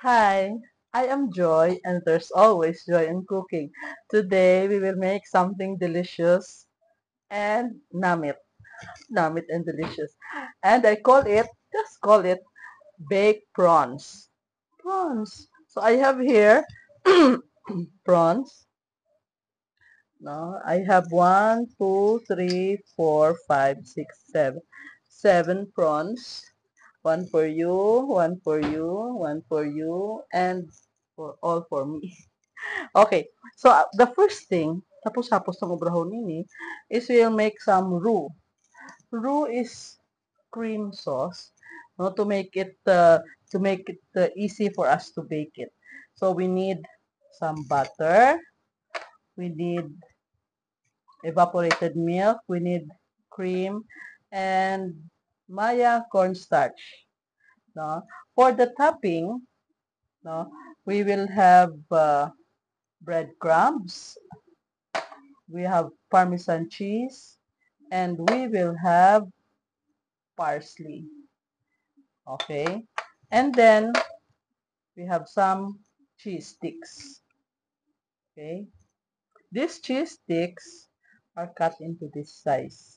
Hi, I am Joy, and there's always joy in cooking. Today we will make something delicious and namit and delicious. And just call it baked prawns. Prawns. So I have here prawns. No, I have 7 prawns. One for you, one for you, one for you, and for all for me. Okay, so the first thing, tapos-tapos ng obrahon nini, is we'll make some roux. Roux is cream sauce, no, to make it easy for us to bake it. So we need some butter, we need evaporated milk, we need cream, and Maya cornstarch. No? For the topping, no, we will have breadcrumbs, we have Parmesan cheese, and we will have parsley. Okay? And then we have some cheese sticks. Okay? These cheese sticks are cut into this size.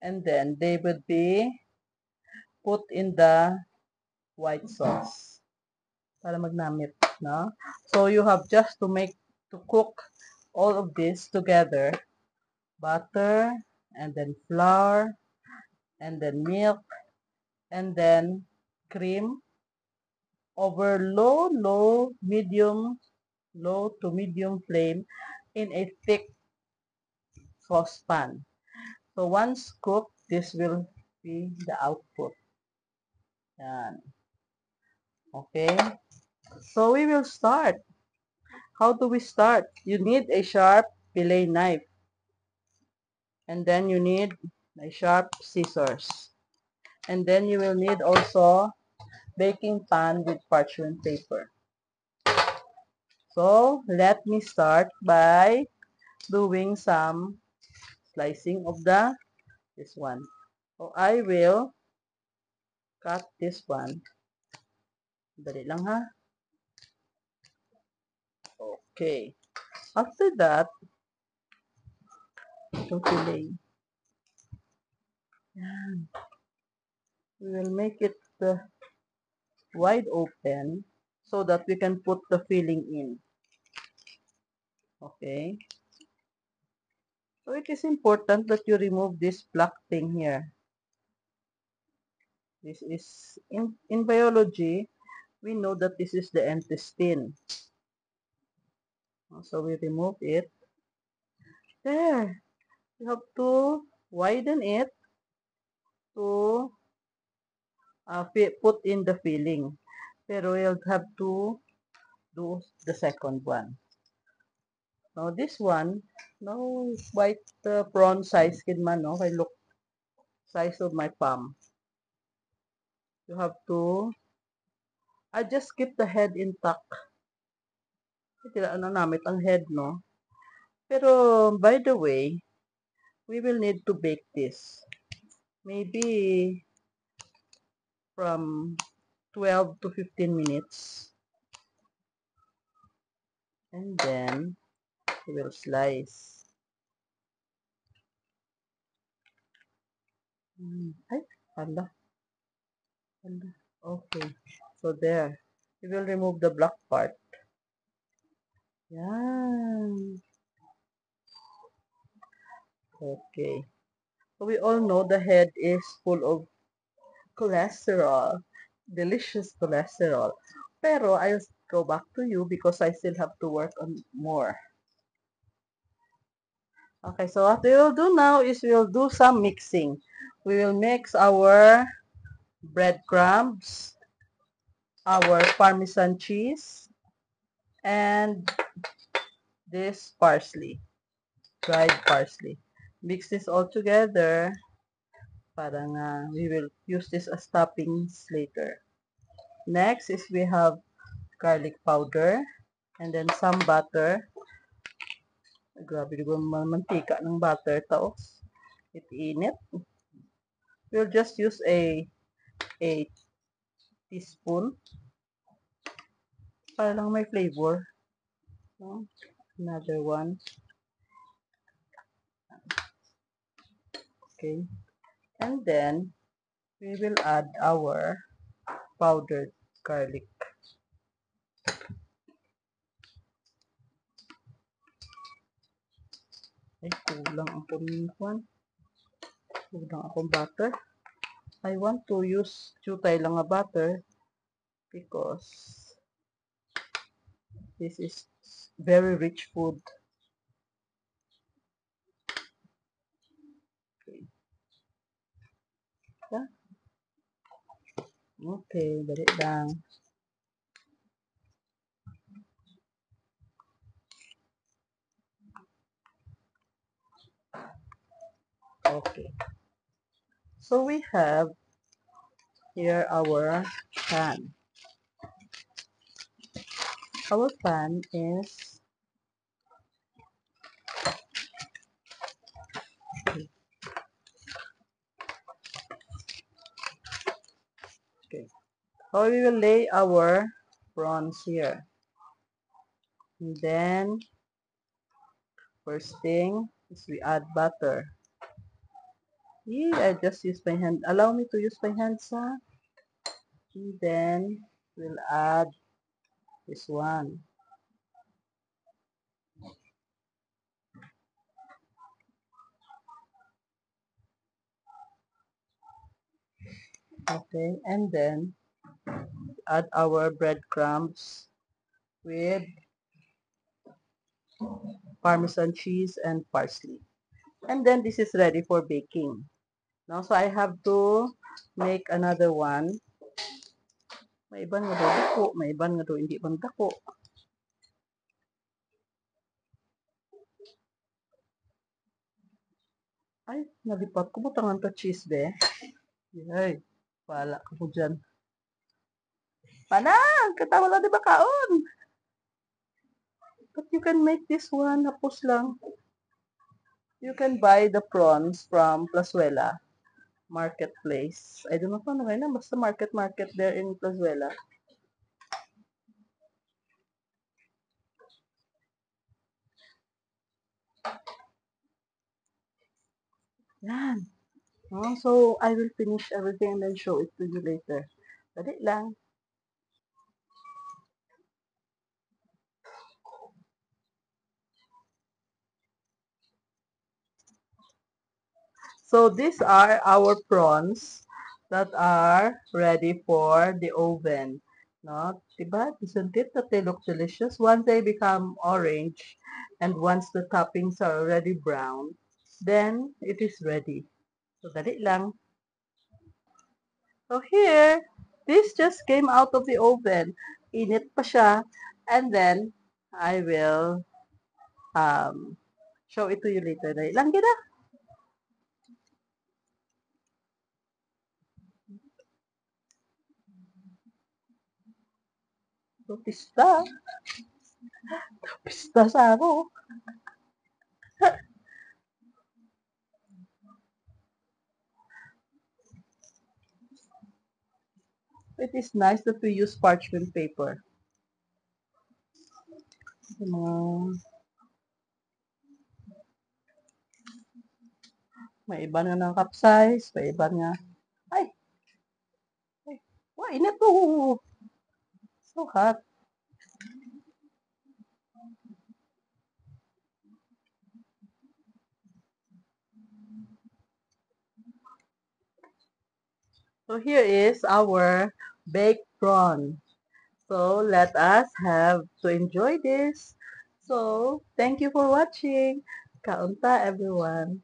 And then they would be put in the white sauce para magnamit, no? So you have just to cook all of this together, butter, and then flour, and then milk, and then cream over low to medium flame in a thick saucepan. So once cooked, this will be the output. Yan. Okay? So we will start. How do we start? You need a sharp fillet knife. And then you need a sharp scissors. And then you will need also baking pan with parchment paper. So let me start by doing some slicing of this one. So I will cut this one. Dali lang ha. Okay. After that, ito fillet. Yan. We will make it wide open so that we can put the filling in. Okay. So it is important that you remove this black thing here. This is, in biology, we know that this is the intestine. So we remove it. There. You have to widen it to put in the filling. Pero you'll have to do the second one. Now this one, no white prawn size kin man, no? Kay look, size of my palm. You have to, I just keep the head intact. Tila na namit ang head, no? Pero, by the way, we will need to bake this. Maybe from 12 to 15 minutes. And then, we will slice. Ay, hala. Hala. Okay. So, there. We will remove the black part. Yan. Okay. So, we all know the head is full of cholesterol. Delicious cholesterol. Pero, I'll go back to you because I still have to work on more. Okay, so what we will do now is we will do some mixing. We will mix our breadcrumbs, our Parmesan cheese, and this parsley, dried parsley. Mix this all together. Parang we will use this as toppings later. Next is we have garlic powder and then some butter. Grabe di ba mantika ng butter to. It-init. We'll just use a teaspoon Para lang may flavor. No? Another one. Okay. And then, we will add our powdered garlic. Ay, kulang akong one. Kulang akong butter. I want to use chutay lang nga butter because this is very rich food. Okay. Okay, dali lang. Okay. So we have here our pan. Our pan is okay. So we will lay our prawns here. And then first thing is we add butter. I just use my hand. Allow me to use my hands, ha? And then we'll add this one. Okay, and then add our breadcrumbs with Parmesan cheese and parsley. And then this is ready for baking. Now, so I have to make another one. May iban nga daw dako, may iban nga daw hindi bang dako. Ay, nalipat ko butangan to cheese be. Ay, wala ka po dyan. Manang, katawa lang di ba kaon? But you can make this one, hapos lang. You can buy the prawns from Plazuela Marketplace. I don't know kung ano kayo na, basta market there in Plazuela. Yan. Oh, so, I will finish everything and then show it to you later. Dali lang. So, these are our prawns that are ready for the oven. No? Diba? Isn't it that they look delicious? Once they become orange and once the toppings are already brown, then it is ready. So, dali lang. So, here, this just came out of the oven. Init pa siya. And then, I will show it to you later. Dali lang, gina. So, pista. Pista sa ako. It is nice that we use parchment paper. May iba nga ng capsize, may iba nga. Ay! Ay! Why, init po! So hot. So here is our baked prawn. So let us have to enjoy this. So thank you for watching. Kaunta everyone.